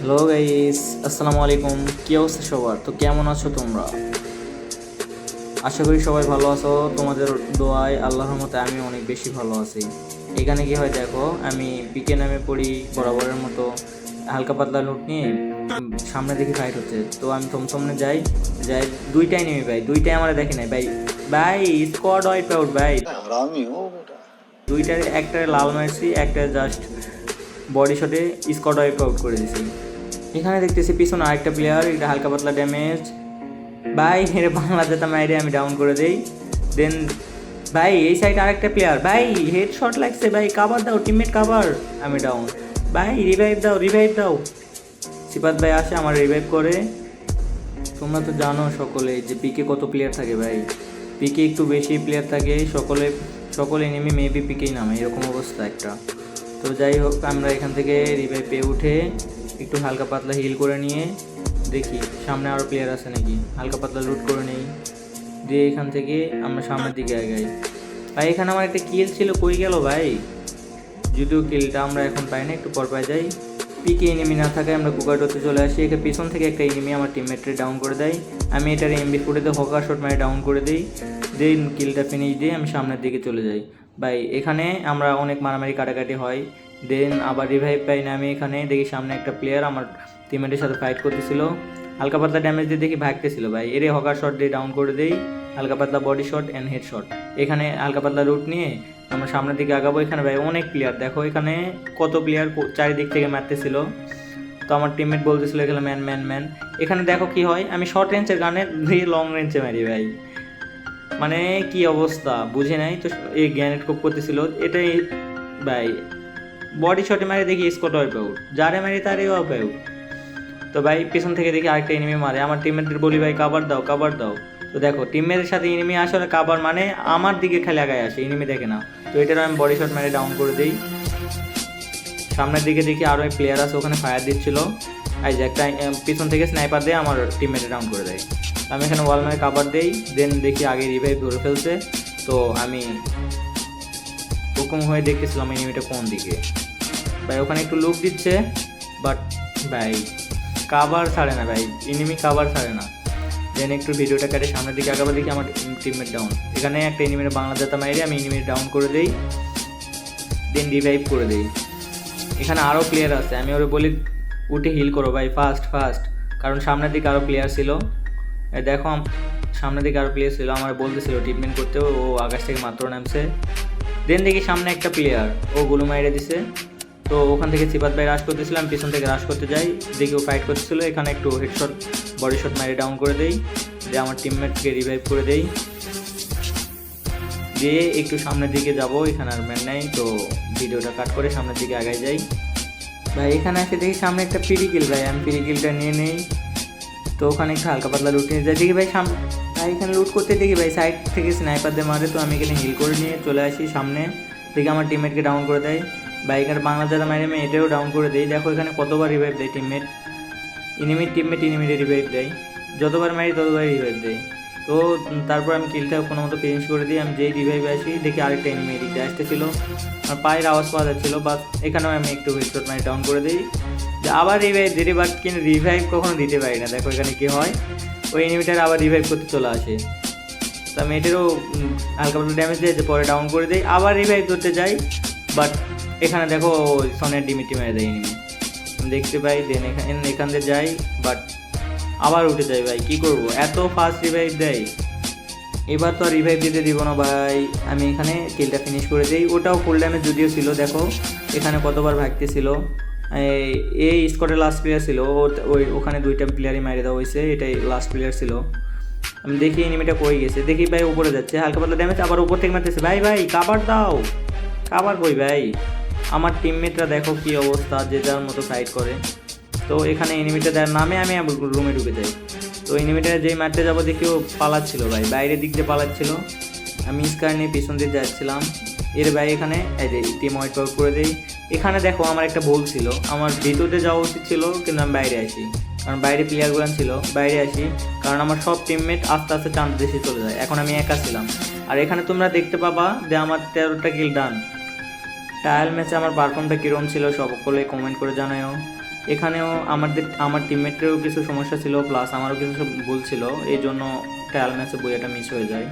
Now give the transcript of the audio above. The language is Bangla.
হ্যালো গাইস, আসসালামু আলাইকুম। কি অবস্থা সবার? তো কেমন আছো তোমরা? আশা করি সবাই ভালো আছো। তোমাদের দোয়ায় আল্লাহর রহমতে আমি অনেক বেশি ভালো আছি। এখানে কি হয় দেখো, আমি পিকে নামে পড়ি বরাবরের মতো, হালকা পাতলা লুট নিয়ে সামনে দেখি ফাইট হচ্ছে। তো আমি থমথমনে যাই যাই দুইটাই নেমে ভাই, দুইটাই আমার দেখি নাই ভাই। ভাই স্কোয়াড ওয়াইপ আউট ভাই। हरामी हो बेटा। দুইটার একটা লাল মারছি, একটা জাস্ট বডি শটে স্কোয়াড ওয়াইপ আউট করে দিছি। এখানে দেখতেছি পিছনে আরেকটা প্লেয়ার, এটা হালকা পাতলা ড্যামেজ ভাই, হেরে বাংলা জেতা মাইরে আমি ডাউন করে দেই। দেন ভাই এই সাইড আরেকটা প্লেয়ার, ভাই হেড শট লাগছে ভাই, কাভার দাও টিমমেট কাভার, আমি ডাউন। ভাই রিভাইভ দাও রিভাইভ দাও। সিপাত ভাই আসে আমার রিভাইভ করে। তোমরা তো জানো সকলে যে পিকে কত প্লেয়ার থাকে ভাই, পিকে একটু বেশি প্লেয়ার থাকে, সকলে এনিমি মেবি পিকেই নামে, এরকম অবস্থা একটা। তো যাই হোক, আমরা এখান থেকে রিভাইভ পেয়ে উঠে একটু হালকা পাতলা হিল করে নিয়ে দেখি সামনে আরও প্লেয়ার আছে নাকি, হালকা পাতলা লুট করে নেই, দিয়ে এখান থেকে আমরা সামনের দিকে আগাই। ভাই এখানে আমার একটা কিল ছিল, কই গেল ভাই? যদিও কিলটা আমরা এখন পাই না, একটু পর পাই যাই। পিকে এনিমি না থাকায় আমরা কুকারটোতে চলে আসি। এখানে পিছন থেকে একটা এনিমি আমার টিমমেটরে ডাউন করে দেয়, আমি এটার এমবি ফুটেতে হকার শট মারে ডাউন করে দিই। দেন কিলটা ফিনিশ দিয়ে আমি সামনের দিকে চলে যাই। ভাই এখানে আমরা অনেক মারামারি কাটাকাটি হয়। দেন আবার রিভাইভ পাই না, আমি এখানে দেখি সামনে একটা প্লেয়ার আমার টিমমেটের সাথে ফাইট করতেছিল, হালকা পাতলা ড্যামেজ দিয়ে দেখি ভাগতেছিল ভাই, এরে হকার শট দিয়ে ডাউন করে দেই, হালকা পাতলা body shot and head shot. এখানে হালকা পাতলা রুট নিয়ে আমরা সামনের দিকে আগাবো। এখানে ভাই অনেক প্লেয়ার, দেখো এখানে কত প্লেয়ার চারিদিক থেকে মারতেছিল। তো আমার টিমমেট বলতেছিল এখানে ম্যান ম্যান ম্যান। এখানে দেখো কি হয়, আমি শর্ট রেঞ্জের গানে দিয়ে লং রেঞ্জে মারি ভাই, মানে কি অবস্থা বুঝে নাই। তো এই গ্যানেট কোপ করতেছিল এটাই ভাই, বডি শটে মারে দেখি স্কট ওয়াইপ আউট, যারে মারি তারে ওয়াইপ আউট। তো ভাই পিছন থেকে দেখি আরেকটা এনিমি মারে, আমার টিমমেটদের বলি ভাই কাভার দাও কাভার দাও। তো দেখো টিমমেটের সাথে এনিমি আসলে কাভার মানে আমার দিকে খেলে আগায় আসে, এনিমি দেখে না। তো এটার আমি বডি শট মেরে ডাউন করে দিই। সামনের দিকে দেখি আরও এক প্লেয়ার আছে, ওখানে ফায়ার দিচ্ছিল, এই যে একটা পিছন থেকে স্নাইপার দিয়ে আমার টিমমেটে ডাউন করে দেয়। আমি এখানে ওয়াল মেরে কাভার দেই। দেন দেখি আগে রিভাইভ ধরে ফেলছে। তো আমি হুকুম হয়ে দেখতেছিলাম এনিমিটা কোন দিকে। ভাই ওখানে একটু লুক দিচ্ছে, বাট ভাই কাভার ছাড়ে না ভাই, এনিমি কাভার ছাড়ে না। দেন একটু ভিডিওটা কেটে সামনের দিকে আগাবার দেখি আমার টিমমেট ডাউন। এখানে একটা এনিমির বাংলা জাতা মাইরে আমি এনিমির ডাউন করে দেই, দেন রিভাইভ করে দেই। এখানে আরও প্লেয়ার আছে, আমি ওরে বলি উঠে হিল করো ভাই ফাস্ট ফাস্ট, কারণ সামনের দিকে আরও প্লেয়ার ছিল। দেখো সামনের দিকে আরও প্লেয়ার ছিল, আমার বলতেছিল ট্রিটমেন্ট করতে, ও আকাশ থেকে মাত্র নামছে। দেন দেখি সামনে একটা প্লেয়ার, ও গুলো মাইরে দিছে। তো ওখান থেকে সিপাত ভাই রাশ করতেছিলাম, পিছন থেকে রাশ করতে যাই, দেখি ও ফাইট করতেছিল, এখানে একটু হেডশট বডি শট মারে ডাউন করে দেই, দিয়ে আমার টিমমেটকে রিভাইভ করে দেই, দিয়ে একটু সামনের দিকে যাব। এখানে আর ম্যান নাই, তো ভিডিওটা কাট করে সামনের দিকে আগায় যাই। ভাই এখানে এসে দেখি সামনে একটা পিরিকিল, ভাই আমি পিরিকিলটা নিয়ে নেই। তো ওখানে একটু হালকা পাতলা লুট নিয়ে যাই, দেখি ভাই ভাই এখানে লুট করতে দেখি ভাই সাইড থেকে স্নাইপার দিয়ে মারে। তো আমি এখানে হিল করে নিয়ে চলে আসি সামনে, দেখি আমার টিমমেটকে ডাউন করে দেয়। বাইকের বাংলা যারা মারে আমি এটাও ডাউন করে দিই। দেখো এখানে কতবার রিভাইভ দেয় টিমমেট, টিমমেট রিভাইভ দেয়, যতবার মারি ততবার রিভাইভ দেয়। তো তারপর আমি কিলটা কোনো মতো ফিনিশ করে দিই। আমি যেই রিভাইভে আসি দেখি আরেকটা এনিমি এদিকে আসতেছিল, আমার পায়ের আওয়াজ পাওয়া যাচ্ছিল, বাস এখানেও আমি একটু হেডশট মারি ডাউন করে দিই, যে আবার রিভাইভ দিই, বাট কিন্তু রিভাইভ কখনো দিতে পারি না। দেখো এখানে কী হয়, ওই এনিমিটার আবার রিভাইভ করতে চলে আসে। তো আমি এটারও হালকা পাতলা ড্যামেজ দিয়ে যে পরে ডাউন করে দিই, আবার রিভাইভ করতে যাই, বাট এখানে দেখো সনের ডিমিটি মেরে দেয় এনিমি, আমি দেখতে পাই। দেন এখান দিয়ে যাই, বাট আবার উঠে যাই ভাই, কি করব, এত ফাস্ট রিভাইভ দেয়। এবার তো আর রিভাইভ দিতে দিব না ভাই, আমি এখানে কিলটা ফিনিশ করে দিই। ওটাও ফুল ড্যামেজ যদিও ছিল, দেখো এখানে কতবার ভাগতেছিল। এই স্কোয়াডের লাস্ট প্লেয়ার ছিল, ওখানে দুইটা প্লেয়ারই মারি দেওয়া হয়েছে, এটাই লাস্ট প্লেয়ার ছিল। আমি দেখি এনিমিটা কই গেছে, দেখি ভাই উপরে যাচ্ছে, হালকা পাতলা ড্যামেজ, আবার উপর থেকে মারতেছে। ভাই ভাই কাভার দাও, কাভার কই ভাই? আমার টিমমেটরা দেখো কি অবস্থা, যে যার মতো ফাইট করে। তো এখানে এনিমিটা দেওয়ার নামে আমি রুমে ঢুকে যাই। তো এনিমিটা যেই মারতে যাবো দেখি ও পালাচ্ছিল ভাই, বাইরের দিক দিয়ে পালাচ্ছিল, আমি স্কার নিয়ে পিছন দিয়ে যাচ্ছিলাম। এর ভাই এখানে এই যে টিম ওয়াইট আউট করে দেই। এখানে দেখো আমার একটা ভুল ছিল, আমার ভিতরে যাওয়া উচিত ছিল, কিন্তু আমি বাইরে আসি, কারণ বাইরে প্লেয়ারগুলো ছিল, বাইরে আসি কারণ আমার সব টিমমেট আস্তে আস্তে চাঁদ দেশে চলে যায়, এখন আমি একা ছিলাম। আর এখানে তোমরা দেখতে পাবা যে আমার 13টা কিল ডান। ট্রায়াল ম্যাচে আমার পারফর্মটা কীরকম ছিল সকলে কমেন্ট করে জানাও। এখানেও আমার টিমমেটেরও কিছু সমস্যা ছিল, প্লাস আমারও কিছু ভুল ছিল, এই জন্য ট্রায়াল ম্যাচে বইয়াটা মিস হয়ে যায়।